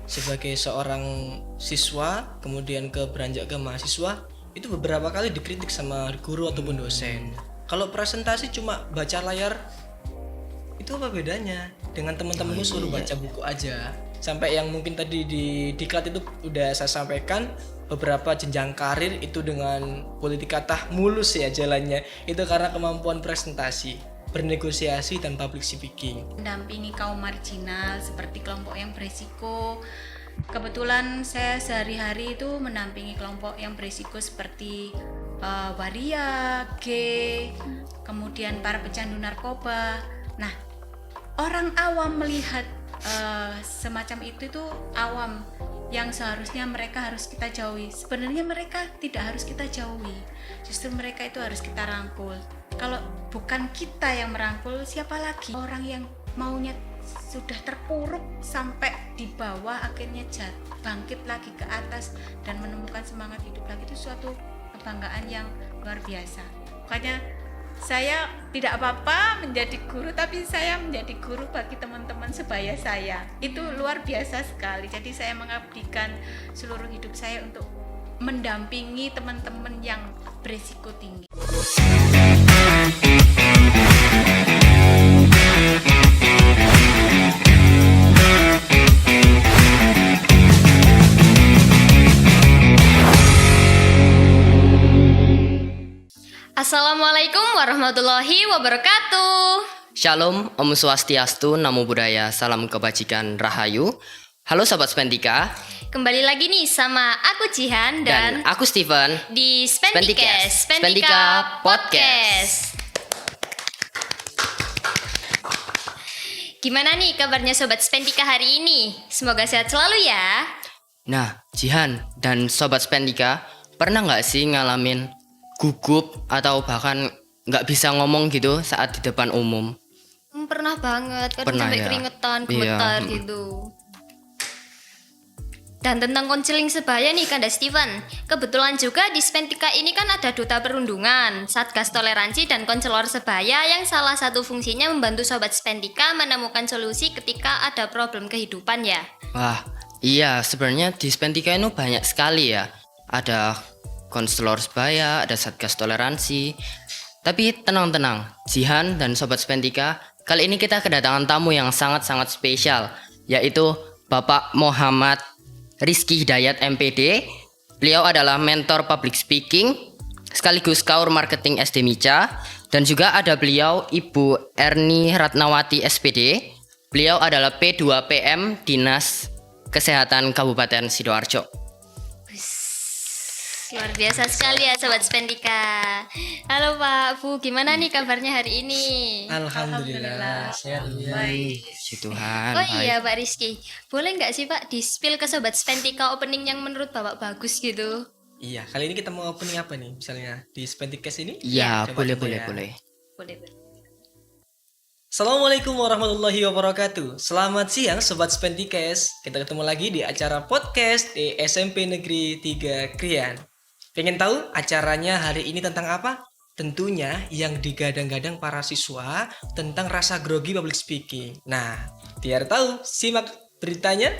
sebagai seorang siswa kemudian beranjak ke mahasiswa itu beberapa kali dikritik sama guru ataupun dosen. Kalau presentasi cuma baca layar itu apa bedanya dengan teman-temanmu suruh baca buku aja. Sampai yang mungkin tadi di diklat itu udah saya sampaikan, beberapa jenjang karir itu dengan politik kata mulus ya jalannya, itu karena kemampuan presentasi, bernegosiasi dan public speaking. Mendampingi kaum marginal seperti kelompok yang berisiko. Kebetulan saya sehari-hari itu mendampingi kelompok yang berisiko seperti waria, gay, kemudian para pecandu narkoba. Nah, orang awam melihat semacam itu tuh awam, yang seharusnya mereka harus kita jauhi. Sebenarnya mereka tidak harus kita jauhi, justru mereka itu harus kita rangkul. Kalau bukan kita yang merangkul, siapa lagi? Orang yang maunya sudah terpuruk sampai di bawah akhirnya bangkit lagi ke atas dan menemukan semangat hidup lagi, itu suatu kebanggaan yang luar biasa. Makanya saya tidak apa-apa menjadi guru, tapi saya menjadi guru bagi teman-teman sebaya saya. Itu luar biasa sekali. Jadi saya mengabdikan seluruh hidup saya untuk mendampingi teman-teman yang berisiko tinggi. Assalamualaikum warahmatullahi wabarakatuh. Shalom, Om Swastiastu, Namo Buddhaya, Salam Kebajikan, Rahayu. Halo Sobat Spentika. Kembali lagi nih sama aku Jihan Dan aku Steven di Spentikes, Spentika Podcast. Gimana nih kabarnya Sobat Spentika hari ini? Semoga sehat selalu ya. Nah, Jihan dan Sobat Spentika, pernah gak sih ngalamin gugup atau bahkan gak bisa ngomong gitu saat di depan umum? Pernah banget, kadang Pernah sampai ya? keringetan, gemetar Iya, gitu. Dan tentang konseling sebaya nih Kanda Steven, kebetulan juga di Spentika ini kan ada duta perundungan, satgas toleransi dan konselor sebaya yang salah satu fungsinya membantu Sobat Spentika menemukan solusi ketika ada problem kehidupan ya. Wah, iya sebenarnya di Spentika ini banyak sekali ya. Ada konselor sebaya, ada satgas toleransi. Tapi tenang-tenang, Jihan dan Sobat Spentika, kali ini kita kedatangan tamu yang sangat-sangat spesial, yaitu Bapak Muhammad Rizky Hidayat MPD. Beliau adalah mentor public speaking sekaligus kaur marketing SD Mica. Dan juga ada beliau Ibu Erni Ratnawati SPD. Beliau adalah P2PM Dinas Kesehatan Kabupaten Sidoarjo. Luar biasa sekali ya Sobat Spentika. Halo Pak, Bu, gimana nih kabarnya hari ini? Alhamdulillah sehat ya. Puji Tuhan. Oh iya Pak Rizky, boleh nggak sih Pak di-spill ke Sobat Spentika opening yang menurut Bapak bagus gitu? Iya, kali ini kita mau opening apa nih misalnya di Spentikes ini? Iya, Coba boleh. Boleh. Assalamualaikum warahmatullahi wabarakatuh. Selamat siang Sobat Spentikes. Kita ketemu lagi di acara podcast di SMP Negeri 3 Krian. Pengen tahu acaranya hari ini tentang apa? Tentunya yang digadang-gadang para siswa tentang rasa grogi public speaking. Nah, biar tahu, simak beritanya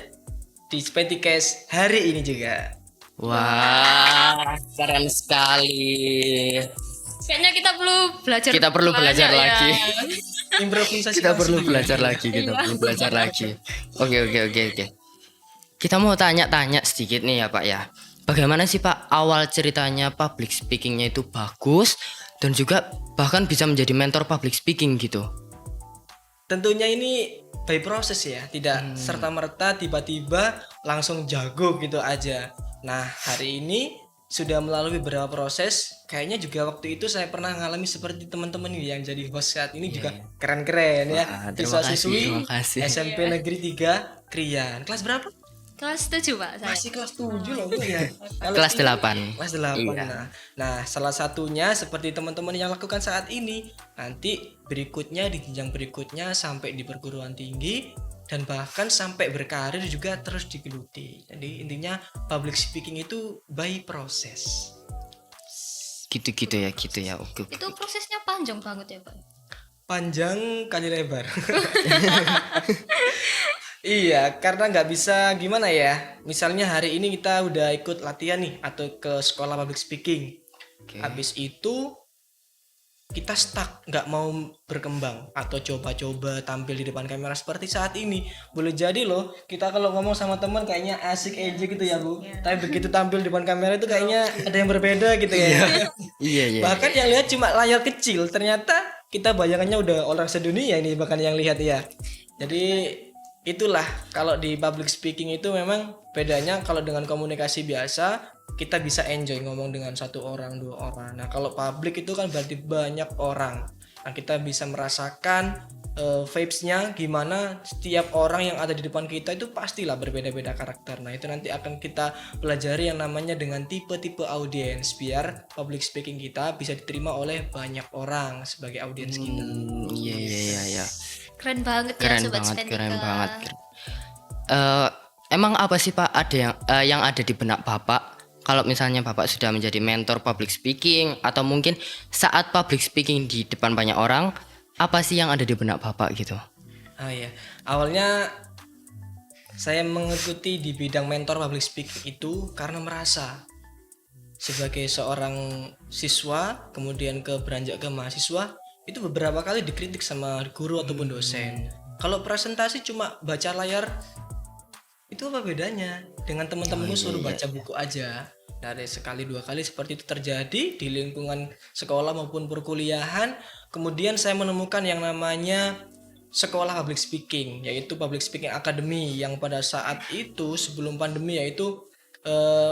di Spentikes hari ini juga. Wah, keren sekali. Kayaknya kita perlu belajar. Kita perlu belajar banyak lagi. Improvisasi Kita perlu langsung. belajar lagi. Oke. Kita mau tanya-tanya sedikit nih ya Pak ya. Bagaimana sih Pak awal ceritanya public speakingnya itu bagus dan juga bahkan bisa menjadi mentor public speaking gitu? Tentunya ini by proses ya, tidak serta-merta tiba-tiba langsung jago gitu aja. Nah, hari ini sudah melalui beberapa proses. Kayaknya juga waktu itu saya pernah mengalami seperti teman-teman ini yang jadi host saat ini juga keren-keren ya. Wah, terima Siswa-siswi kasih. SMP Negeri 3 Krian. Kelas berapa? Kelas 7 Pak saya. Masih kelas 7 loh ya. Kalau Kelas ini 8. Kelas 8. Iya. Nah, salah satunya seperti teman-teman yang lakukan saat ini. Nanti berikutnya di jenjang berikutnya sampai di perguruan tinggi dan bahkan sampai berkarir juga terus digeluti. Jadi intinya public speaking itu by proses. Gitu ya. Oke. Itu prosesnya panjang banget ya Pak. Panjang kali lebar. Iya, karena nggak bisa gimana ya. Misalnya hari ini kita udah ikut latihan nih atau ke sekolah public speaking. Oke. Habis itu kita stuck, nggak mau berkembang atau coba-coba tampil di depan kamera seperti saat ini. Boleh jadi loh, kita kalau ngomong sama teman kayaknya asik aja gitu ya Bu. Tapi begitu tampil di depan kamera itu kayaknya ada yang berbeda gitu ya. Iya, iya. Bahkan yang lihat cuma layar kecil, ternyata kita bayangannya udah orang sedunia ini bahkan yang lihat ya. Jadi itulah kalau di public speaking itu memang bedanya. Kalau dengan komunikasi biasa kita bisa enjoy ngomong dengan satu orang, dua orang. Nah kalau public itu kan berarti banyak orang. Nah kita bisa merasakan vibes-nya gimana. Setiap orang yang ada di depan kita itu pastilah berbeda-beda karakter. Nah itu nanti akan kita pelajari yang namanya dengan tipe-tipe audiens, biar public speaking kita bisa diterima oleh banyak orang sebagai audiens kita. Iya, iya, iya, iya. Keren banget ya Keren Sobat banget, Spentika. keren banget. Emang apa sih Pak ada yang ada di benak Bapak kalau misalnya Bapak sudah menjadi mentor public speaking atau mungkin saat public speaking di depan banyak orang, apa sih yang ada di benak Bapak gitu? Ah ya, awalnya saya mengikuti di bidang mentor public speaking itu karena merasa sebagai seorang siswa kemudian beranjak ke mahasiswa itu beberapa kali dikritik sama guru ataupun dosen. Kalau presentasi cuma baca layar, itu apa bedanya dengan teman-temanku suruh baca buku aja. Dari sekali dua kali seperti itu terjadi di lingkungan sekolah maupun perkuliahan. Kemudian saya menemukan yang namanya sekolah public speaking, yaitu Public Speaking Academy, yang pada saat itu sebelum pandemi yaitu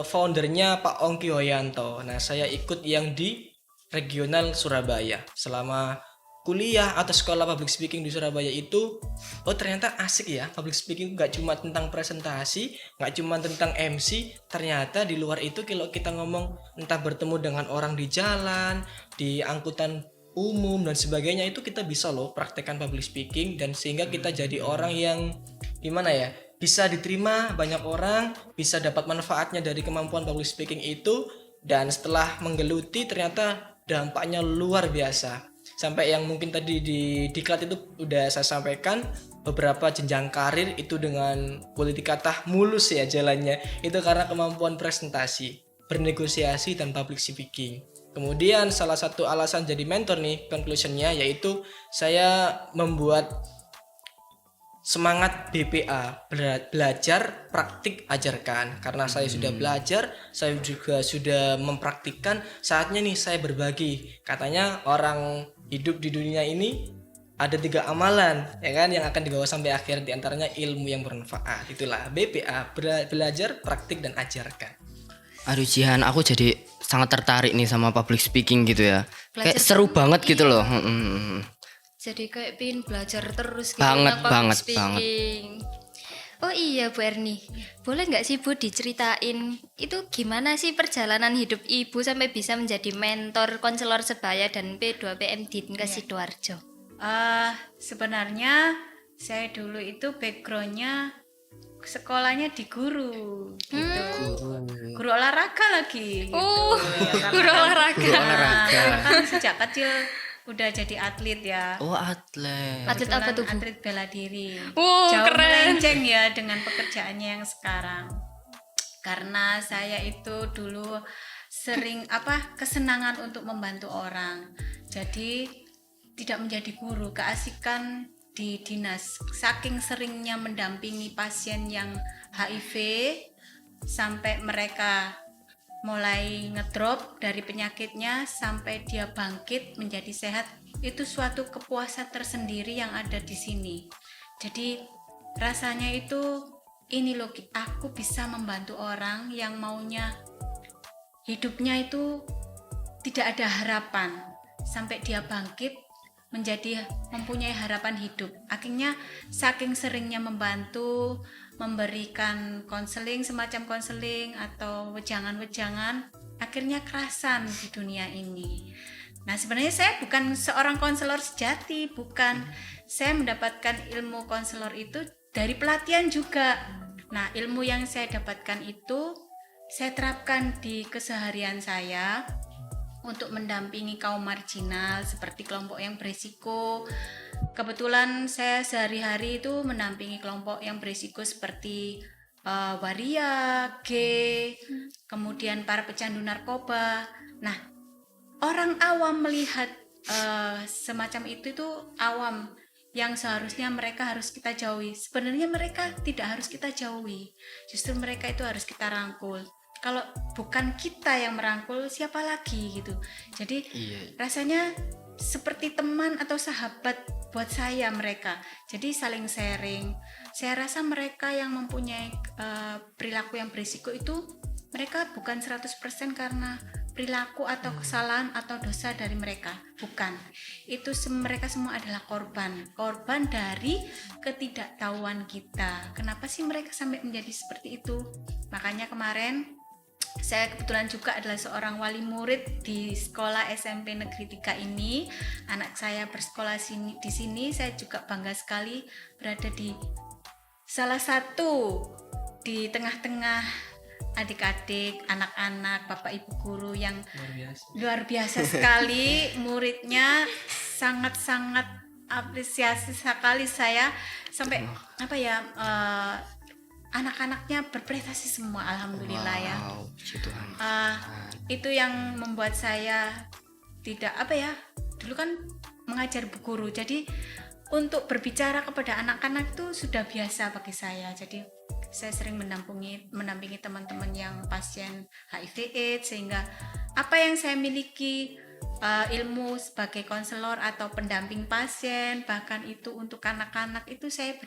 foundernya Pak Ongki Hoyanto. Nah saya ikut yang di regional Surabaya. Selama kuliah atau sekolah public speaking di Surabaya itu, oh ternyata asik ya. Public speaking gak cuma tentang presentasi, gak cuma tentang MC. Ternyata di luar itu kalau kita ngomong entah bertemu dengan orang di jalan, di angkutan umum dan sebagainya, itu kita bisa loh praktekkan public speaking. Dan sehingga kita jadi orang yang gimana ya, bisa diterima banyak orang, bisa dapat manfaatnya dari kemampuan public speaking itu. Dan setelah menggeluti ternyata dampaknya luar biasa. Sampai yang mungkin tadi di diklat itu udah saya sampaikan, beberapa jenjang karir itu dengan boleh dikata mulus ya jalannya. Itu karena kemampuan presentasi, bernegosiasi dan public speaking. Kemudian salah satu alasan jadi mentor nih, conclusionnya yaitu saya membuat semangat BPA, belajar praktik ajarkan. Karena saya sudah belajar, saya juga sudah mempraktikkan, saatnya nih saya berbagi. Katanya orang hidup di dunia ini ada 3 amalan ya kan yang akan dibawa sampai akhir, diantaranya ilmu yang bermanfaat. Itulah BPA, belajar, praktik dan ajarkan. Aduh Jihan, aku jadi sangat tertarik nih sama public speaking gitu ya. Belajar Kayak seru banget gitu loh. Jadi kayak pengen belajar terus gitu Banget, tentang public banget, speaking. Oh iya Bu Erni, boleh nggak sih Bu diceritain itu gimana sih perjalanan hidup Ibu sampai bisa menjadi mentor konselor sebaya dan P2PM Dinkes Sidoarjo? Sebenarnya saya dulu itu backgroundnya sekolahnya di guru gitu. Guru olahraga lagi gitu. Oh, Ya, guru olahraga. karena kan sejak kecil udah jadi atlet ya. Oh atlet. Atlet apa tuh Bu? Atlet bela diri. Wow, Jauh keren. melenceng ya dengan pekerjaannya yang sekarang. Karena saya itu dulu sering kesenangan untuk membantu orang. Jadi tidak menjadi guru, keasikan di dinas. Saking seringnya mendampingi pasien yang HIV sampai mereka mulai ngedrop dari penyakitnya sampai dia bangkit menjadi sehat, itu suatu kepuasan tersendiri yang ada di sini. Jadi rasanya itu ini loh, aku bisa membantu orang yang maunya hidupnya itu tidak ada harapan sampai dia bangkit menjadi mempunyai harapan hidup. Akhirnya saking seringnya membantu, memberikan konseling, semacam konseling atau wejangan-wejangan, akhirnya kerasan di dunia ini. Nah sebenarnya saya bukan seorang konselor sejati, bukan. Saya mendapatkan ilmu konselor itu dari pelatihan juga. Nah ilmu yang saya dapatkan itu saya terapkan di keseharian saya untuk mendampingi kaum marginal seperti kelompok yang berisiko. Kebetulan saya sehari-hari itu mendampingi kelompok yang berisiko seperti waria, gay, kemudian para pecandu narkoba. Nah, orang awam melihat semacam itu tuh awam, yang seharusnya mereka harus kita jauhi. Sebenarnya mereka tidak harus kita jauhi, justru mereka itu harus kita rangkul. Kalau bukan kita yang merangkul, siapa lagi gitu. Jadi rasanya seperti teman atau sahabat buat saya mereka. Jadi saling sharing. Saya rasa mereka yang mempunyai perilaku yang berisiko itu, mereka bukan 100% karena perilaku atau kesalahan atau dosa dari mereka, bukan. Itu mereka semua adalah korban dari ketidaktahuan kita. Kenapa sih mereka sampai menjadi seperti itu? Makanya kemarin saya kebetulan juga adalah seorang wali murid di sekolah SMP Negeri 3 ini. Anak saya bersekolah di sini. Saya juga bangga sekali berada di salah satu di tengah-tengah adik-adik, anak-anak, bapak ibu guru yang luar biasa sekali. Muridnya sangat-sangat apresiasi sekali saya, sampai anak-anaknya berprestasi semua, alhamdulillah ya. Itu yang membuat saya tidak dulu kan mengajar bu guru, jadi untuk berbicara kepada anak-anak itu sudah biasa bagi saya. Jadi saya sering mendampingi teman-teman yang pasien HIV/AIDS, sehingga apa yang saya miliki, ilmu sebagai konselor atau pendamping pasien, bahkan itu untuk anak-anak, itu saya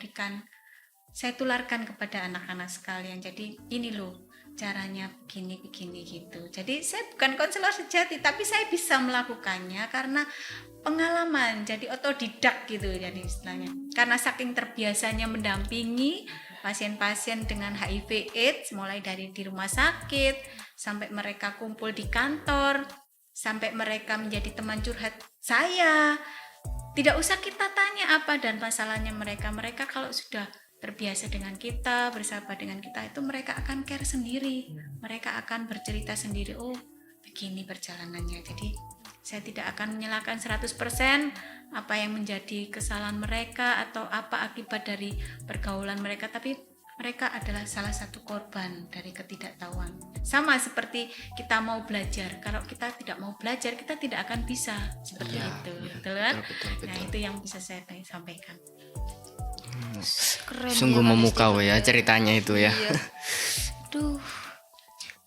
tularkan kepada anak-anak sekalian. Jadi ini loh caranya, begini gitu. Jadi saya bukan konselor sejati, tapi saya bisa melakukannya karena pengalaman, jadi otodidak gitu jadi istilahnya. Karena saking terbiasanya mendampingi pasien-pasien dengan HIV/AIDS, mulai dari di rumah sakit sampai mereka kumpul di kantor, sampai mereka menjadi teman curhat saya. Tidak usah kita tanya apa dan masalahnya mereka kalau sudah terbiasa dengan kita, bersahabat dengan kita, itu mereka akan care sendiri. Mereka akan bercerita sendiri, oh begini perjalanannya. Jadi saya tidak akan menyalahkan 100% apa yang menjadi kesalahan mereka atau apa akibat dari pergaulan mereka, tapi mereka adalah salah satu korban dari ketidaktahuan. Sama seperti kita mau belajar, kalau kita tidak mau belajar, kita tidak akan bisa seperti itu, betul kan? Betul. Nah, itu yang bisa saya sampaikan. Keren Sungguh ya, memukau ya ceritanya itu ya. Iya. Duh.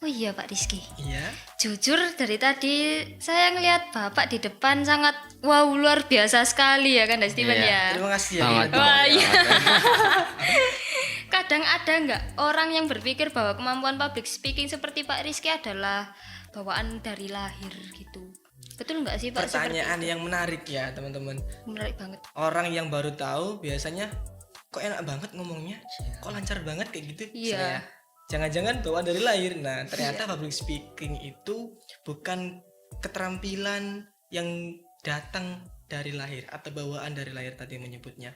Oh iya Pak Rizky. Iya. Jujur dari tadi saya ngelihat Bapak di depan sangat luar biasa sekali ya kan, Steven ya. Terima kasih ya. Banget. Wah, iya. Kadang ada nggak orang yang berpikir bahwa kemampuan public speaking seperti Pak Rizky adalah bawaan dari lahir gitu? Betul nggak sih Pak? Pertanyaan yang menarik ya teman-teman. Menarik banget. Orang yang baru tahu biasanya kok enak banget ngomongnya, kok lancar banget kayak gitu. Iya. Jangan-jangan bawaan dari lahir. Nah ternyata public speaking itu bukan keterampilan yang datang dari lahir atau bawaan dari lahir tadi menyebutnya.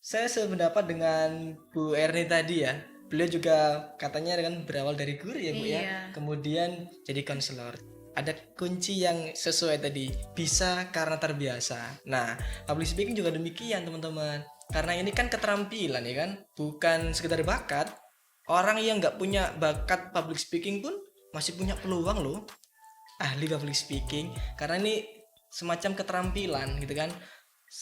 Saya sependapat dengan Bu Erni tadi ya. Beliau juga katanya kan berawal dari guru ya Bu ya. Kemudian jadi konselor. Ada kunci yang sesuai tadi, bisa karena terbiasa. Nah, public speaking juga demikian teman-teman. Karena ini kan keterampilan ya kan, bukan sekedar bakat. Orang yang nggak punya bakat public speaking pun masih punya peluang loh ahli public speaking, karena ini semacam keterampilan gitu kan.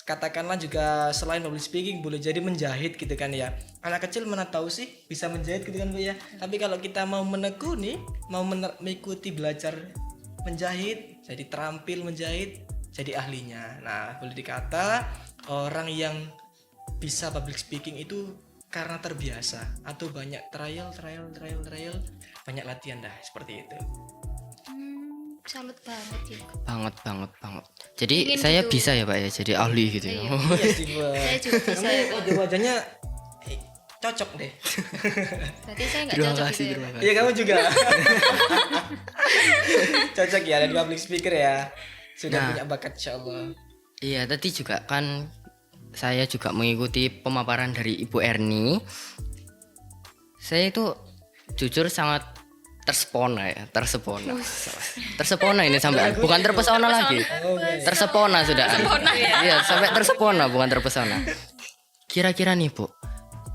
Katakanlah juga selain public speaking boleh jadi menjahit gitu kan ya. Anak kecil mana tahu sih bisa menjahit gitu kan Bu ya. Tapi kalau kita mau menekuni, mau mengikuti belajar menjahit, jadi terampil menjahit, jadi ahlinya. Nah boleh dikata orang yang bisa public speaking itu karena terbiasa atau banyak trial, banyak latihan dah seperti itu. Salut banget ya. Banget. Jadi Ingin saya gitu. bisa ya Pak ya, jadi ahli gitu ya. Iya sih Bu. Saya juga bisa ya Pak. Wajah-wajahnya cocok deh. Berarti saya nggak Terima cocok kasih, gitu ya terima Pak. kasih. Iya kamu juga. Cocok ya dari public speaker ya. Sudah punya bakat insyaallah. Iya, tadi juga kan saya juga mengikuti pemaparan dari Ibu Erni. Saya itu jujur sangat tersepona ini sampai bukan terpesona lagi, tersepona sudah. Iya, sampai tersepona bukan terpesona. Kira-kira nih Bu,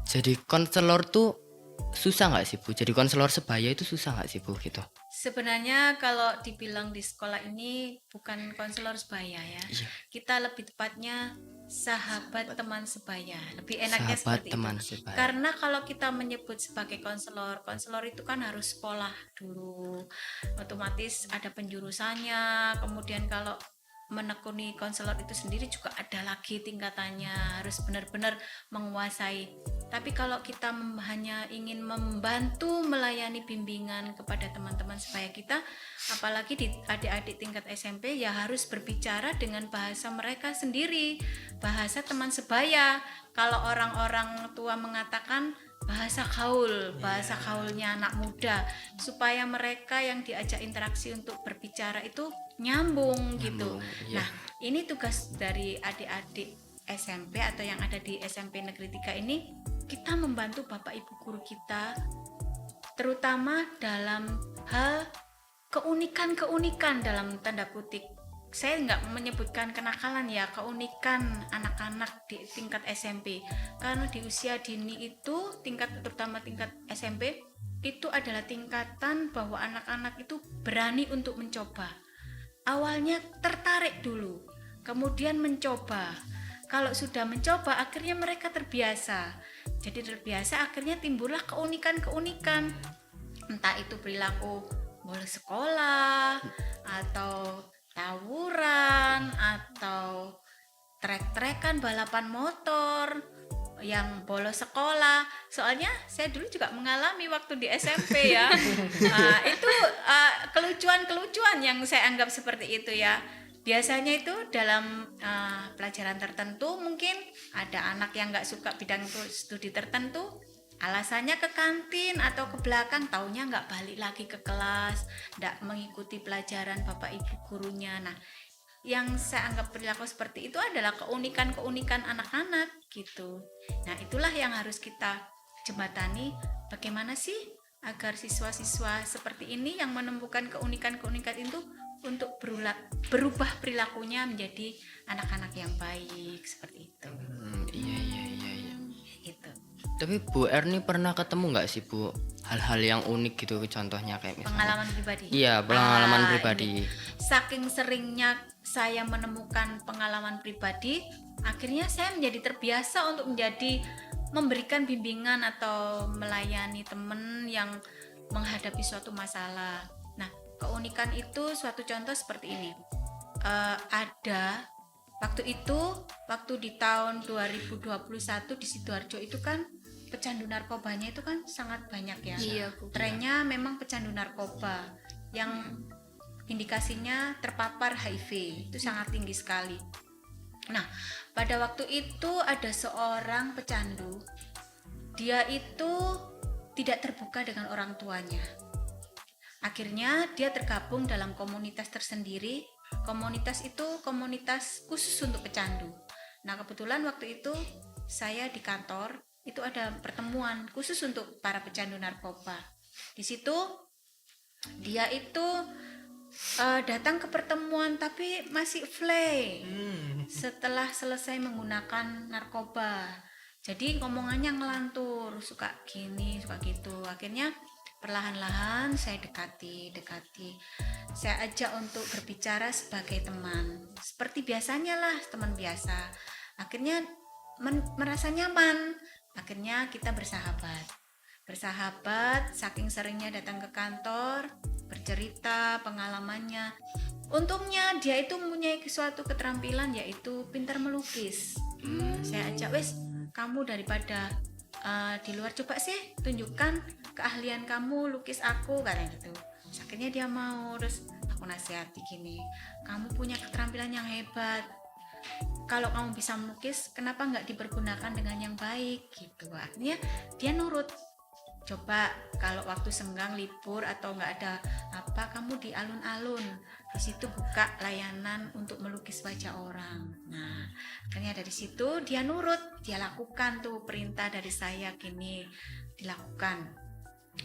jadi konselor tuh susah nggak sih Bu? Jadi konselor sebaya itu susah nggak sih Bu gitu? Sebenarnya kalau dibilang di sekolah ini bukan konselor sebaya ya. Iya. Kita lebih tepatnya sahabat teman sebaya. Lebih enaknya Sahabat seperti teman itu. sebaya. Karena kalau kita menyebut sebagai konselor itu kan harus sekolah dulu. Otomatis ada penjurusannya. Kemudian kalau menekuni konselor itu sendiri juga ada lagi tingkatannya, harus benar-benar menguasai. Tapi kalau kita hanya ingin membantu melayani bimbingan kepada teman-teman sebaya kita, apalagi di adik-adik tingkat SMP, ya harus berbicara dengan bahasa mereka sendiri, bahasa teman sebaya. Kalau orang-orang tua mengatakan bahasa kaulnya anak muda, supaya mereka yang diajak interaksi untuk berbicara itu nyambung gitu. Iya. Nah, ini tugas dari adik-adik SMP atau yang ada di SMP Negeri 3 ini, kita membantu Bapak Ibu guru kita terutama dalam hal keunikan dalam tanda kutip. Saya nggak menyebutkan kenakalan ya, keunikan anak-anak di tingkat SMP. Karena di usia dini itu, terutama tingkat SMP, itu adalah tingkatan bahwa anak-anak itu berani untuk mencoba. Awalnya tertarik dulu, kemudian mencoba. Kalau sudah mencoba, akhirnya mereka terbiasa. Jadi terbiasa, akhirnya timbullah keunikan-keunikan. Entah itu perilaku bolos sekolah, atau tawuran, atau trek-trekan balapan motor yang bolos sekolah. Soalnya saya dulu juga mengalami waktu di SMP ya. Itu kelucuan-kelucuan yang saya anggap seperti itu ya. Biasanya itu dalam pelajaran tertentu, mungkin ada anak yang nggak suka bidang studi tertentu, alasannya ke kantin atau ke belakang, taunya nggak balik lagi ke kelas, nggak mengikuti pelajaran bapak ibu gurunya. Nah, yang saya anggap perilaku seperti itu adalah keunikan-keunikan anak-anak gitu. Nah, itulah yang harus kita jembatani, bagaimana sih agar siswa-siswa seperti ini yang menemukan keunikan-keunikan itu untuk berubah perilakunya menjadi anak-anak yang baik seperti itu. Iya. Itu. Tapi Bu Erni pernah ketemu nggak sih Bu hal-hal yang unik gitu, contohnya kayak misalnya Pengalaman pribadi. Iya, pengalaman Ini. pribadi. Saking seringnya saya menemukan pengalaman pribadi, akhirnya saya menjadi terbiasa untuk memberikan bimbingan atau melayani teman yang menghadapi suatu masalah. Nah, keunikan itu suatu contoh seperti ini. Ada waktu di tahun 2021 di Sidoarjo itu kan pecandu narkobanya itu kan sangat banyak ya. Iya, Bu. Trennya memang pecandu narkoba yang indikasinya terpapar HIV itu sangat tinggi sekali. Nah, pada waktu itu ada seorang pecandu, dia itu tidak terbuka dengan orang tuanya. Akhirnya dia tergabung dalam komunitas tersendiri. Komunitas itu komunitas khusus untuk pecandu. Nah, kebetulan waktu itu saya di kantor itu ada pertemuan khusus untuk para pecandu narkoba. Di situ dia itu datang ke pertemuan tapi masih fly setelah selesai menggunakan narkoba. Jadi ngomongannya ngelantur, suka gini, suka gitu. Akhirnya perlahan-lahan saya dekati. Saya ajak untuk berbicara sebagai teman. Seperti biasanya lah, teman biasa. Akhirnya merasa nyaman. Akhirnya kita bersahabat, saking seringnya datang ke kantor, bercerita pengalamannya. Untungnya dia itu mempunyai suatu keterampilan, yaitu pintar melukis. Saya ajak, wes kamu daripada di luar, coba sih tunjukkan keahlian kamu lukis aku, katanya gitu. Akhirnya dia mau, terus aku nasihati gini, kamu punya keterampilan yang hebat, kalau kamu bisa melukis kenapa nggak dipergunakan dengan yang baik gitu. Akhirnya dia nurut, coba kalau waktu senggang libur atau nggak ada apa, kamu di alun-alun, di situ buka layanan untuk melukis wajah orang. Nah, akhirnya dari situ dia nurut, dia lakukan tuh perintah dari saya, gini dilakukan.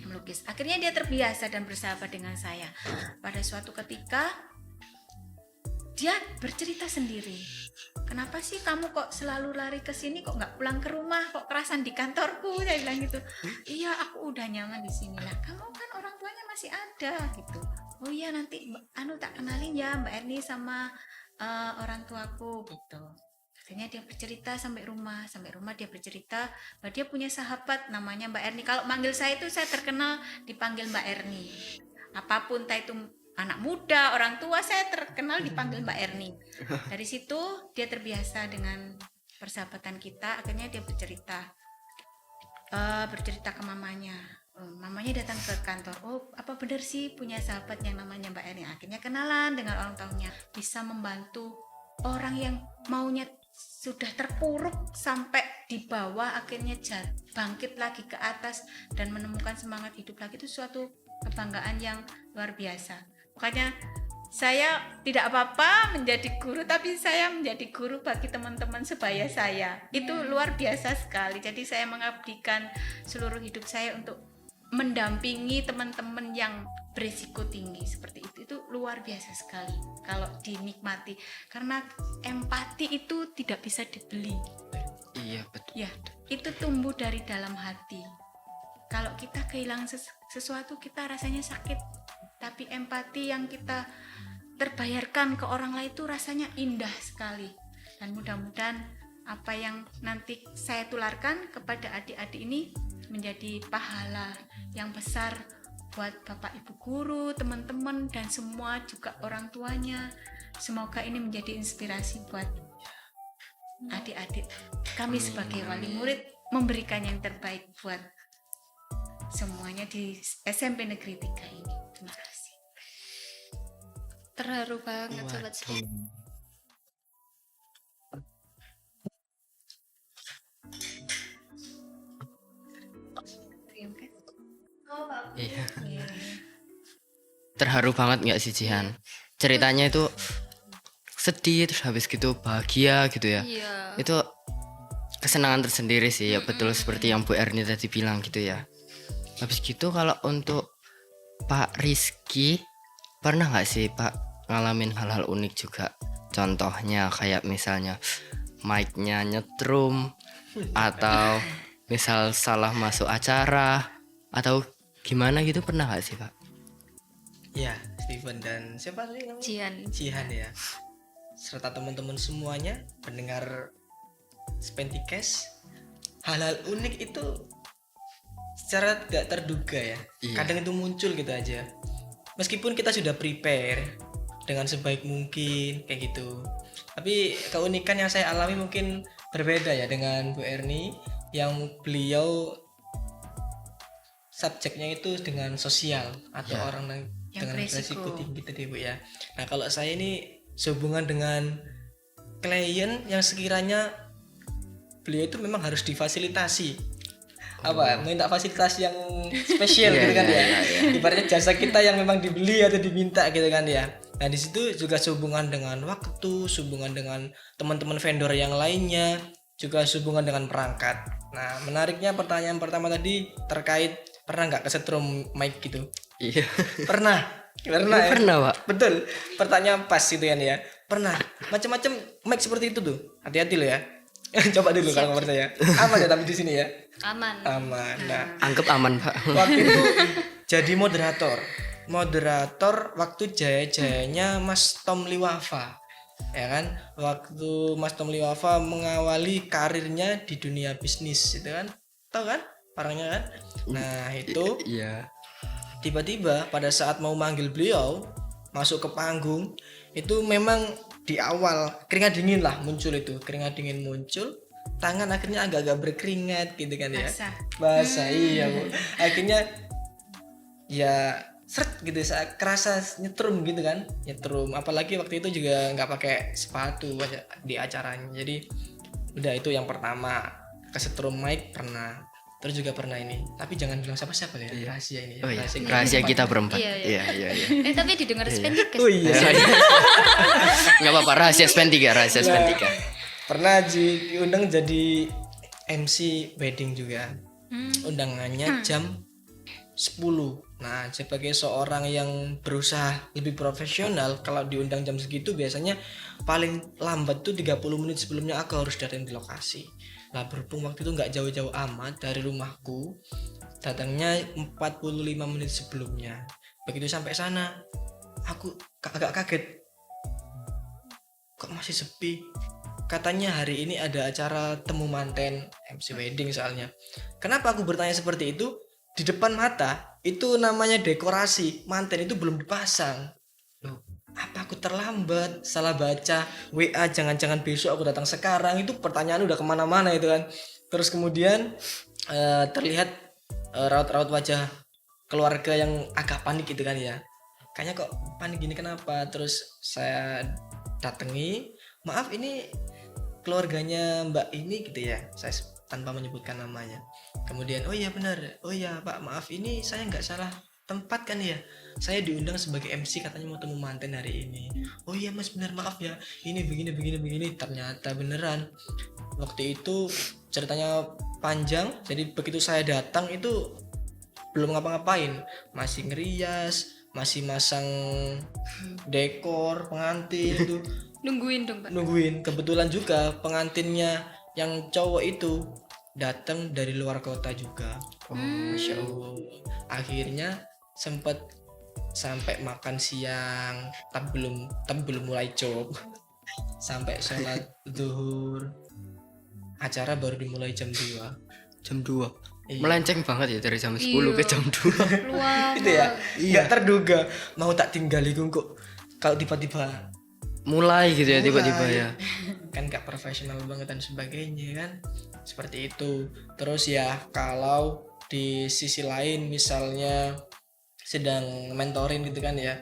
melukis. Akhirnya dia terbiasa dan bersahabat dengan saya. Pada suatu ketika dia bercerita sendiri. Kenapa sih kamu kok selalu lari ke sini, kok nggak pulang ke rumah, kok kerasan di kantorku? Saya bilang gitu. Iya, aku udah nyaman di sini lah. Kamu kan orang tuanya masih ada gitu. Oh iya, nanti tak kenalin ya Mbak Erni sama orang tuaku gitu. Akhirnya dia bercerita sampai rumah dia bercerita bahwa dia punya sahabat namanya Mbak Erni. Kalau manggil saya itu saya terkenal dipanggil Mbak Erni. Apapun entah itu anak muda, orang tua, saya terkenal dipanggil Mbak Erni. Dari situ dia terbiasa dengan persahabatan kita. Akhirnya dia bercerita ke mamanya. Mamanya datang ke kantor. Oh, apa benar sih punya sahabat yang namanya Mbak Erni? Akhirnya kenalan dengan orang tuanya. Bisa membantu orang yang maunya sudah terpuruk sampai di bawah, akhirnya bangkit lagi ke atas dan menemukan semangat hidup lagi, itu suatu kebanggaan yang luar biasa. Makanya saya tidak apa-apa menjadi guru, tapi saya menjadi guru bagi teman-teman sebaya saya. Itu luar biasa sekali. Jadi saya mengabdikan seluruh hidup saya untuk mendampingi teman-teman yang berisiko tinggi seperti itu luar biasa sekali kalau dinikmati, karena empati itu tidak bisa dibeli. Iya betul. Ya, itu tumbuh dari dalam hati. Kalau kita kehilangan sesuatu, kita rasanya sakit, tapi empati yang kita terbayarkan ke orang lain itu rasanya indah sekali. Dan mudah-mudahan apa yang nanti saya tularkan kepada adik-adik ini menjadi pahala yang besar buat Bapak Ibu guru, teman-teman, dan semua juga orang tuanya. Semoga ini menjadi inspirasi buat adik-adik kami sebagai wali murid, memberikan yang terbaik buat semuanya di SMP Negeri 3 ini. Terima kasih. Terharu banget Sobat Setia. Iya. Terharu banget nggak sih Jihan? Ceritanya itu sedih terus habis gitu bahagia gitu ya. Iya. Itu kesenangan tersendiri sih ya, betul seperti yang Bu Erni tadi bilang gitu ya. Habis gitu kalau untuk Pak Rizky, pernah nggak sih Pak ngalamin hal-hal unik juga? Contohnya kayak misalnya mic-nya nyetrum, atau misal salah masuk acara, atau gimana gitu, pernah nggak sih Pak? Ya, Steven dan siapa tadi namanya? Jihan ya. Serta teman-teman semuanya pendengar Spentikes, hal-hal unik itu secara tidak terduga ya. Iya. Kadang itu muncul gitu aja. Meskipun kita sudah prepare dengan sebaik mungkin kayak gitu. Tapi keunikan yang saya alami mungkin berbeda ya dengan Bu Erni, yang beliau subjeknya itu dengan sosial atau Ya. orang Yang dengan beresiko beresiko tinggi tadi Bu ya. Nah kalau saya ini sehubungan dengan klien yang sekiranya beliau itu memang harus difasilitasi, minta fasilitas yang spesial gitu kan ya. Ibaratnya jasa kita yang memang dibeli atau diminta gitu kan ya. Nah di situ juga sehubungan dengan waktu, sehubungan dengan teman-teman vendor yang lainnya, juga sehubungan dengan perangkat. Nah menariknya pertanyaan pertama tadi terkait pernah nggak kesetrum mic gitu? Iya. Pernah ya? Pernah Pak. Betul, pertanyaan pas gitu kan ya. Pernah, macam-macam mic seperti itu tuh. Hati-hati lo ya. Coba dulu kalau nggak percaya. Aman ya tapi di sini ya. Aman. Aman. Nah, Anggap aman Pak. waktu itu jadi moderator waktu jaya-jayanya Mas Tom Liwafa. Ya kan? Waktu Mas Tom Liwafa mengawali karirnya di dunia bisnis itu kan. Tahu kan? Orangnya kan. Nah, itu Iya. tiba-tiba pada saat mau manggil beliau masuk ke panggung, itu memang di awal keringat dingin muncul, tangan akhirnya agak-agak berkeringat gitu kan ya, basah. Iya Bu, akhirnya ya seret gitu, kerasa nyetrum gitu kan, apalagi waktu itu juga nggak pakai sepatu di acaranya. Jadi udah, itu yang pertama, kesetrum mic pernah. Terus juga pernah ini, tapi jangan bilang siapa-siapa ya, rahasia ini. Oh iya, rahasia kita berempat. Iya. Iya. Tapi didengar Spentikes. Oh iya. Nggak apa-apa, rahasia Spen 3. Pernah diundang jadi MC wedding juga. Undangannya jam 10. Nah, sebagai seorang yang berusaha lebih profesional, kalau diundang jam segitu biasanya paling lambat tuh 30 menit sebelumnya aku harus datang di lokasi. Nah, berhubung waktu itu nggak jauh-jauh amat dari rumahku, datangnya 45 menit sebelumnya. Begitu sampai sana, aku agak kaget. Kok masih sepi? Katanya hari ini ada acara temu manten, MC wedding soalnya. Kenapa aku bertanya seperti itu? Di depan mata itu namanya dekorasi, manten itu belum dipasang. Loh, apa aku terlambat? Salah baca WA, jangan-jangan besok aku datang sekarang? Itu pertanyaan udah kemana-mana itu kan. Terus kemudian terlihat raut-raut wajah keluarga yang agak panik gitu kan ya. Kayaknya kok panik gini kenapa? Terus saya datangi, maaf ini keluarganya Mbak ini gitu ya, saya tanpa menyebutkan namanya. Kemudian oh iya benar, oh iya Pak maaf ini saya nggak salah tempat kan ya, saya diundang sebagai MC katanya mau temu manten hari ini. Oh iya Mas benar maaf ya, ini begini. Ternyata beneran waktu itu ceritanya panjang. Jadi begitu saya datang itu belum ngapa-ngapain, masih ngerias, masih masang dekor pengantin itu. Nungguin dong, Pak. Nungguin. Kebetulan juga pengantinnya yang cowok itu datang dari luar kota juga. Masya Allah. Akhirnya sempat sampai makan siang, tapi belum mulai job. Sampai sholat zuhur. Acara baru dimulai jam 2. Jam 2. Iya. Melenceng banget ya dari jam 10 ke jam 2. Luar. Itu ya. Nggak terduga mau tak tinggali kok kalau tiba-tiba Mulai gitu ya tiba-tiba mulai. ya. Kan gak profesional banget dan sebagainya kan, seperti itu. Terus ya kalau di sisi lain misalnya sedang mentoring gitu kan ya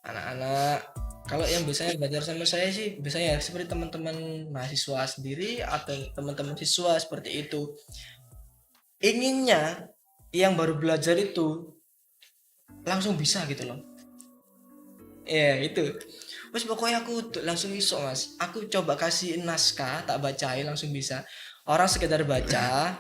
anak-anak, kalau yang biasanya belajar sama saya sih biasanya ya seperti teman-teman mahasiswa sendiri atau teman-teman siswa seperti itu, inginnya yang baru belajar itu langsung bisa gitu loh. Ya itu. Mas pokoknya aku langsung iso mas. Aku coba kasih naskah, tak bacain langsung bisa. Orang sekedar baca,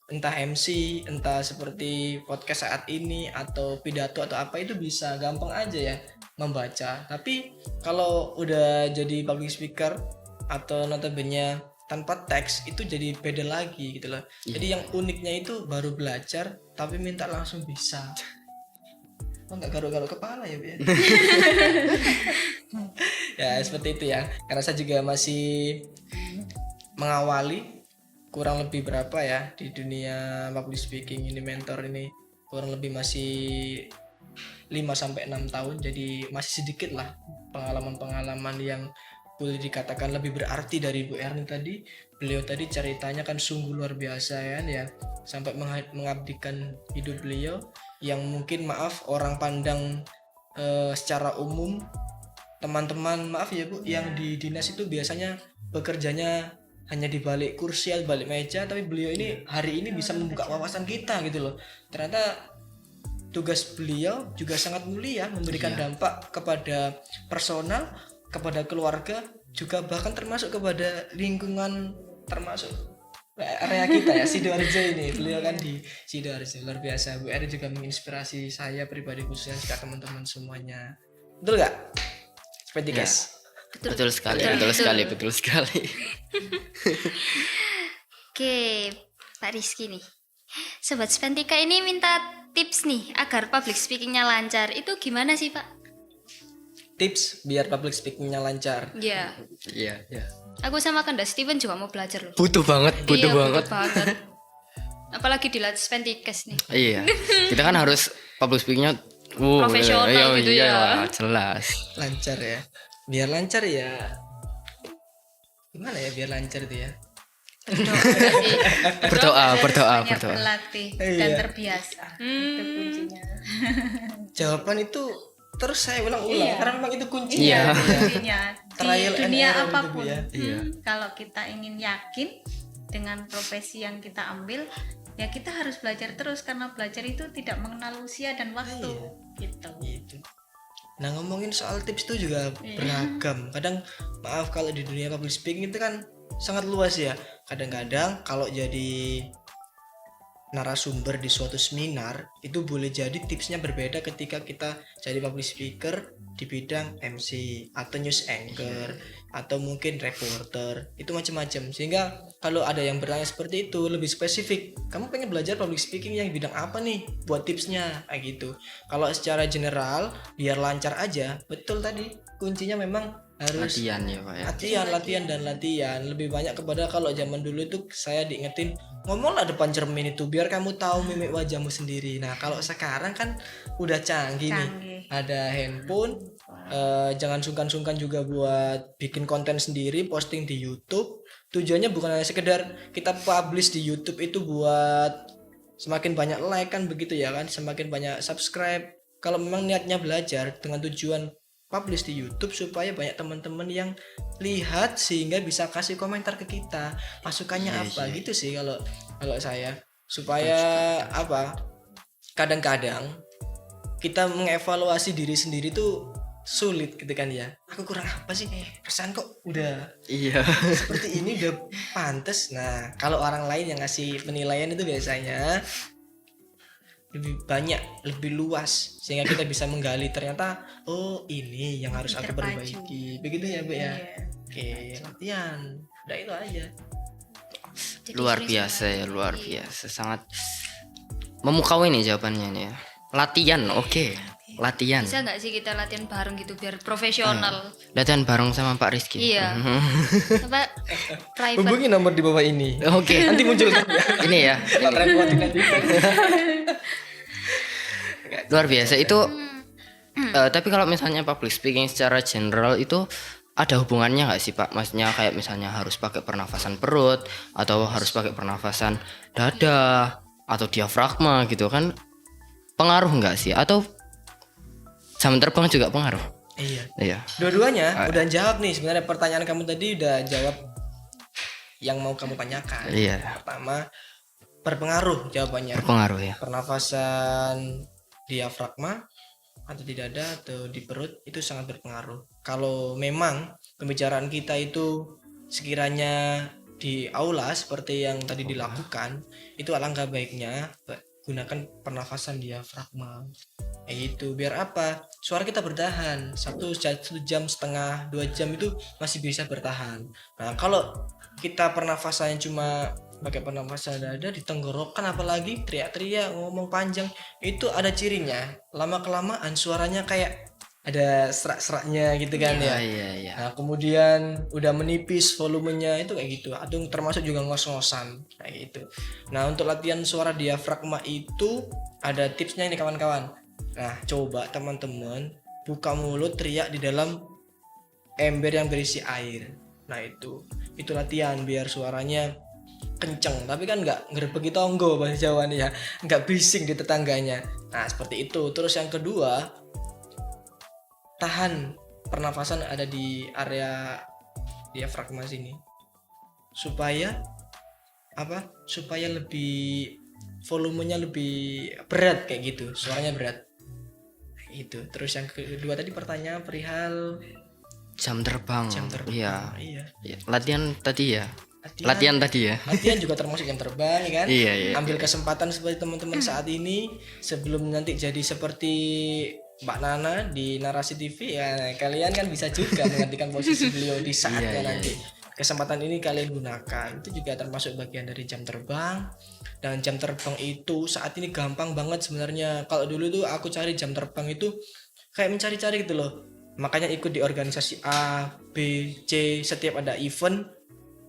entah MC, entah seperti podcast saat ini atau pidato atau apa itu bisa gampang aja ya membaca. Tapi kalau udah jadi public speaker atau notabene tanpa teks itu jadi beda lagi gitu loh. Jadi yang uniknya itu baru belajar tapi minta langsung bisa. Oh nggak garuk-garuk kepala ya Bian? Ya seperti itu ya, karena saya juga masih mengawali kurang lebih berapa ya di dunia public speaking ini, mentor ini kurang lebih masih 5-6 tahun, jadi masih sedikit lah pengalaman-pengalaman yang boleh dikatakan lebih berarti dari Bu Erni tadi. Beliau tadi ceritanya kan sungguh luar biasa ya, sampai mengabdikan hidup beliau yang mungkin maaf orang pandang secara umum teman-teman maaf ya Bu yang di dinas itu biasanya bekerjanya hanya di balik kursi atau balik meja, tapi beliau ini hari ini bisa membuka wawasan kita gitu loh. Ternyata tugas beliau juga sangat mulia, memberikan dampak kepada personal, kepada keluarga, juga bahkan termasuk kepada lingkungan, termasuk area kita ya Sidoarjo ini. Beliau kan di Sidoarjo luar biasa. Bu Eri juga menginspirasi saya pribadi khususnya juga teman-teman semuanya. Betul nggak? Seperti guys. Betul sekali. Oke, Pak Rizky nih. Sobat Spentika ini minta tips nih agar public speakingnya lancar. Itu gimana sih Pak? Tips biar public speakingnya lancar. Ya, Iya. aku sama Kanda Steven juga mau belajar loh. Butuh banget. Iya, butuh banget. Apalagi di Latspentikas nih. Iya. Kita kan harus public speakingnya Profesional gitu ya. Jelas. Lancar ya. Biar lancar ya. Gimana ya biar lancar itu ya? Berdoa. Banyak berlatih dan Iya. terbiasa. Itu kuncinya. Jawaban itu terus saya ulang-ulang Iya. karena memang itu kuncinya. Iya. Kuncinya di Trial and dunia error gitu, apapun. ya. Iya. Kalau kita ingin yakin dengan profesi yang kita ambil, ya kita harus belajar terus karena belajar itu tidak mengenal usia dan waktu. Gitu. Gitu. Nah ngomongin soal tips itu juga beragam. Kadang maaf kalau di dunia public speaking itu kan sangat luas ya. Kadang-kadang kalau jadi narasumber di suatu seminar, itu boleh jadi tipsnya berbeda ketika kita jadi public speaker di bidang MC atau news anchor atau mungkin reporter, itu macam-macam. Sehingga kalau ada yang bertanya seperti itu lebih spesifik, kamu pengen belajar public speaking yang bidang apa nih, buat tipsnya kayak gitu. Kalau secara general biar lancar aja, betul tadi kuncinya memang harus Latihan ya Pak ya. latihan. Lebih banyak kepada, kalau zaman dulu itu saya diingetin ngomonglah depan cermin itu biar kamu tahu mimik wajahmu sendiri. Nah kalau sekarang kan udah canggih nih, ada handphone, jangan sungkan-sungkan juga buat bikin konten sendiri, posting di YouTube. Tujuannya bukan hanya sekedar kita publish di YouTube itu buat semakin banyak like kan begitu ya kan, semakin banyak subscribe. Kalau memang niatnya belajar dengan tujuan publish di YouTube supaya banyak teman-teman yang lihat sehingga bisa kasih komentar ke kita masukannya apa gitu sih kalau saya, supaya apa, kadang-kadang kita mengevaluasi diri sendiri tuh sulit gitu kan ya, aku kurang apa sih, perasaan kok udah Iya. seperti ini udah pantas. Nah kalau orang lain yang ngasih penilaian itu biasanya lebih banyak, lebih luas, sehingga kita bisa menggali ternyata oh ini yang harus aku perbaiki, begitu ya Bu ya. Oke, latihan udah itu aja. Jadi Luar sering biasa ya, luar biasa, sangat memukau ini jawabannya nih ya. Latihan, oke. Latihan. bisa nggak sih kita latihan bareng gitu biar profesional? Latihan bareng sama Pak Rizky. Iya. Apa private? Hubungi nomor di bawah ini. Oke. Nanti muncul kan ya. Ini ya. Kalau repotin nanti. Luar biasa itu. Tapi kalau misalnya public speaking secara general itu ada hubungannya nggak sih Pak? Maksudnya kayak misalnya harus pakai pernafasan perut atau harus pakai pernafasan dada atau diafragma gitu kan? Pengaruh nggak sih? Atau jam terbang juga pengaruh? Iya. Iya. Dua-duanya udah jawab nih, sebenarnya pertanyaan kamu tadi udah jawab yang mau kamu tanyakan. Iya. Pertama, berpengaruh jawabannya. Berpengaruh ya. Pernafasan diafragma atau di dada atau di perut itu sangat berpengaruh. Kalau memang pembicaraan kita itu sekiranya di aula seperti yang tadi dilakukan, itu alangkah baiknya gunakan pernafasan diafragma. Itu biar apa? Suara kita bertahan 1 jam setengah, 2 jam itu masih bisa bertahan. Nah kalau kita pernafasannya cuma pakai pernafasan dada di tenggorokan, apalagi teriak-teriak ngomong panjang, itu ada cirinya. Lama kelamaan suaranya kayak ada serak-seraknya gitu kan ya. Iya. Nah kemudian udah menipis volumenya itu kayak gitu, atau termasuk juga ngos-ngosan kayak gitu. Nah untuk latihan suara diafragma itu ada tipsnya ini kawan-kawan. Nah coba teman-teman buka mulut teriak di dalam ember yang berisi air. Nah itu latihan biar suaranya kenceng, tapi kan nggak ngerebeki tonggo bahasa Jawa nih ya, nggak bising di tetangganya. Nah seperti itu. Terus yang kedua, tahan pernafasan ada di area diafragma sini supaya apa, supaya lebih volumenya lebih berat kayak gitu, suaranya berat itu. Terus yang kedua tadi pertanyaan perihal Jam terbang. Iya. Iya. Latihan tadi ya. Latihan tadi ya. Latihan juga termasuk jam terbang ya kan. Iya. Ambil kesempatan seperti teman-teman saat ini sebelum nanti jadi seperti Mbak Nana di Narasi TV ya, kalian kan bisa juga menggantikan posisi beliau di saatnya nanti. Kesempatan ini kalian gunakan, itu juga termasuk bagian dari jam terbang. Dan jam terbang itu saat ini gampang banget sebenarnya. Kalau dulu tuh aku cari jam terbang itu kayak mencari-cari gitu loh. Makanya ikut di organisasi A, B, C, setiap ada event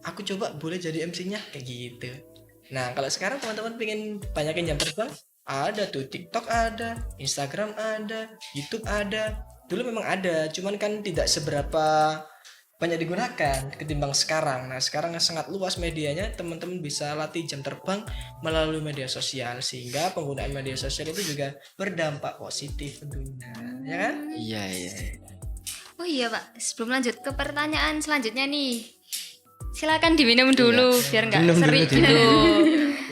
aku coba boleh jadi MC-nya kayak gitu. Nah kalau sekarang teman-teman pengen banyakin jam terbang, ada tuh TikTok ada, Instagram ada, YouTube ada. Dulu memang ada, cuman kan tidak seberapa banyak digunakan ketimbang sekarang. Nah sekarang sangat luas medianya, teman-teman bisa latih jam terbang melalui media sosial, sehingga penggunaan media sosial itu juga berdampak positif tentunya, ya kan? Iya. Oh iya Pak, sebelum lanjut ke pertanyaan selanjutnya nih, silakan diminum dulu biar nggak seri dulu.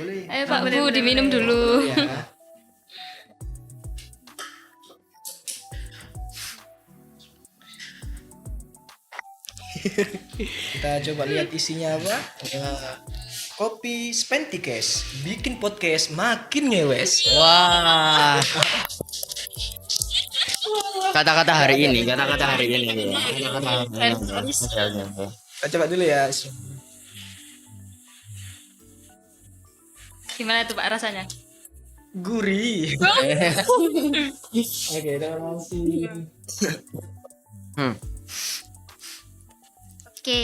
Boleh. Ayo Pak Bu diminum dulu. Ya. Kita coba lihat isinya apa. Kopi Spentikes bikin podcast makin ngewes. Wah. Kata-kata hari ini. Kata-kata hari ini. Oke. Kita coba dulu ya. Gimana tuh Pak rasanya? Gurih. Oke, terima kasih. Oke.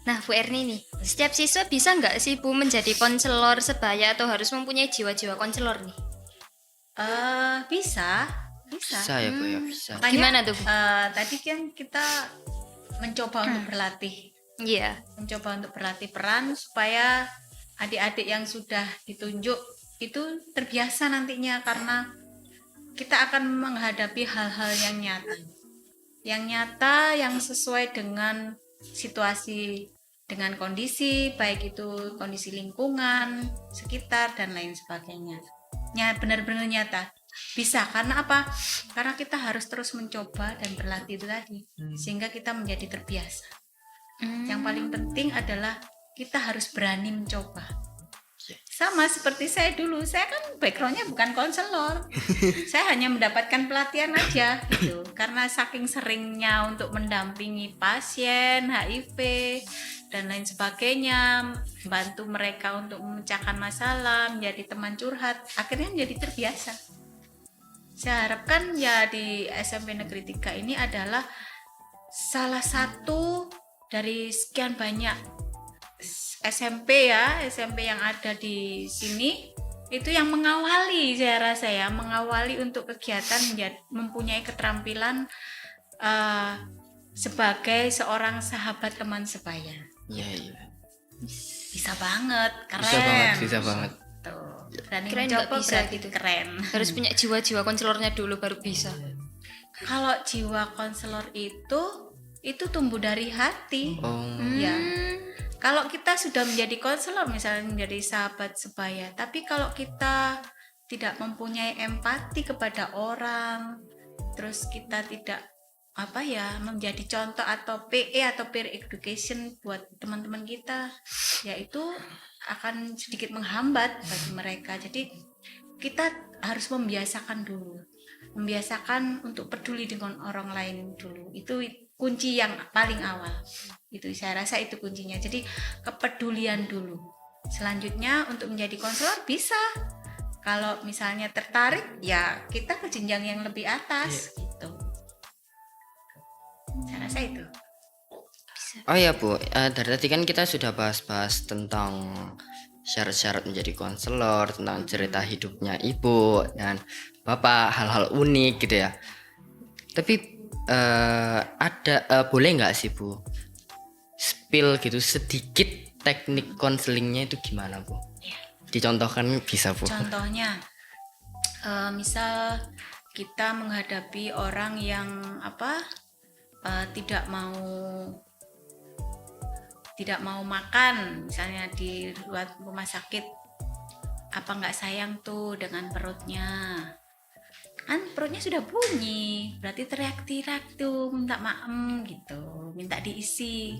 Nah, Bu Erni nih, setiap siswa bisa nggak sih Bu menjadi konselor sebaya atau harus mempunyai jiwa-jiwa konselor nih? Bisa. Bisa ya Bu ya, bisa. Makanya, Gimana tuh, Bu? tadi kan kita mencoba untuk berlatih, Iya. peran supaya adik-adik yang sudah ditunjuk itu terbiasa nantinya, karena kita akan menghadapi hal-hal yang nyata, yang sesuai dengan situasi, dengan kondisi, baik itu kondisi lingkungan sekitar dan lain sebagainya. Benar-benar nyata. Bisa, karena apa? Karena kita harus terus mencoba dan berlatih itu tadi, sehingga kita menjadi terbiasa. Yang paling penting adalah kita harus berani mencoba. Sama seperti saya dulu, saya kan backgroundnya bukan konselor, saya hanya mendapatkan pelatihan aja gitu, karena saking seringnya untuk mendampingi pasien HIV dan lain sebagainya, bantu mereka untuk memecahkan masalah, menjadi teman curhat, akhirnya menjadi terbiasa. Saya harapkan ya di SMP Negeri 3 ini adalah salah satu dari sekian banyak SMP yang ada di sini, itu yang mengawali, saya rasa ya, mengawali untuk kegiatan mempunyai keterampilan sebagai seorang sahabat teman sebaya. Iya. Bisa banget, keren. Bisa banget. Tuh, berani Keren mencoba nggak bisa berarti gitu. keren. Harus punya jiwa-jiwa konselornya dulu baru bisa. Kalau jiwa konselor itu tumbuh dari hati. Oh. Ya. Kalau kita sudah menjadi konselor, misalnya menjadi sahabat sebaya, tapi kalau kita tidak mempunyai empati kepada orang, terus kita tidak menjadi contoh atau PE atau peer education buat teman-teman kita, ya itu akan sedikit menghambat bagi mereka. Jadi kita harus membiasakan untuk peduli dengan orang lain dulu. Itu kunci yang paling awal. Itu saya rasa itu kuncinya. Jadi kepedulian dulu. Selanjutnya untuk menjadi konselor bisa. Kalau misalnya tertarik, ya kita ke jenjang yang lebih atas gitu. Saya rasa itu. Oh ya Bu, dari tadi kan kita sudah bahas-bahas tentang syarat-syarat menjadi konselor, tentang cerita hidupnya Ibu dan Bapak, hal-hal unik gitu ya. Tapi boleh nggak sih Bu spill gitu sedikit teknik konselingnya itu gimana Bu? Dicontohkan bisa Bu? Contohnya, misal kita menghadapi orang yang tidak mau makan, misalnya di rumah sakit, apa nggak sayang tuh dengan perutnya? Kan perutnya sudah bunyi, berarti teriak-teriak tuh minta maem gitu, minta diisi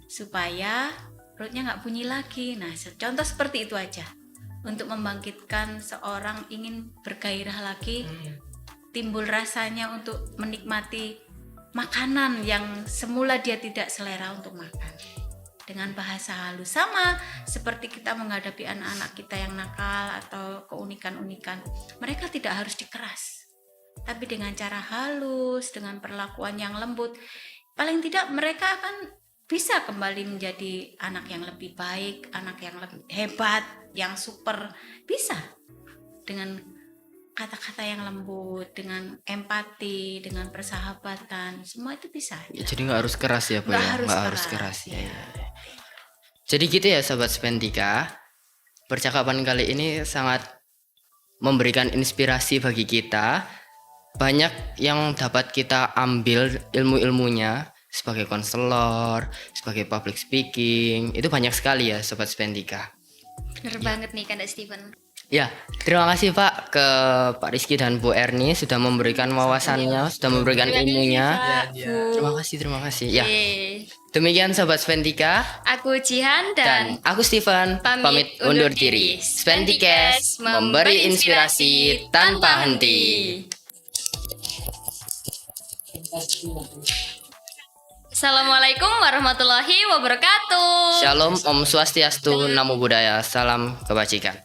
supaya perutnya nggak bunyi lagi. Nah, contoh seperti itu aja untuk membangkitkan seorang ingin bergairah lagi, timbul rasanya untuk menikmati makanan yang semula dia tidak selera untuk makan. Dengan bahasa halus, sama seperti kita menghadapi anak-anak kita yang nakal atau keunikan-unikan, mereka tidak harus dikeras, tapi dengan cara halus, dengan perlakuan yang lembut, paling tidak mereka akan bisa kembali menjadi anak yang lebih baik, anak yang lebih hebat, yang super. Bisa dengan kata-kata yang lembut, dengan empati, dengan persahabatan, semua itu bisa. Ya, jadi nggak harus keras ya Bu Nggak ya? harus Nggak harus keras, keras ya. Jadi gitu ya Sobat Spentika, percakapan kali ini sangat memberikan inspirasi bagi kita. Banyak yang dapat kita ambil ilmu-ilmunya sebagai konselor, sebagai public speaking. Itu banyak sekali ya Sobat Spentika. Bener banget nih Kanda Steven. Ya, terima kasih Pak ke Pak Rizky dan Bu Erni sudah memberikan wawasannya, sudah memberikan ilmunya. Terima kasih. Ya. Yeay. Demikian Sobat Spentika. Aku Jihan dan Dan aku Steven, pamit undur diri. Spentikes memberi inspirasi tanpa henti. Assalamualaikum warahmatullahi wabarakatuh. Shalom, Om Swastiastu, Namo Buddhaya, salam kebajikan.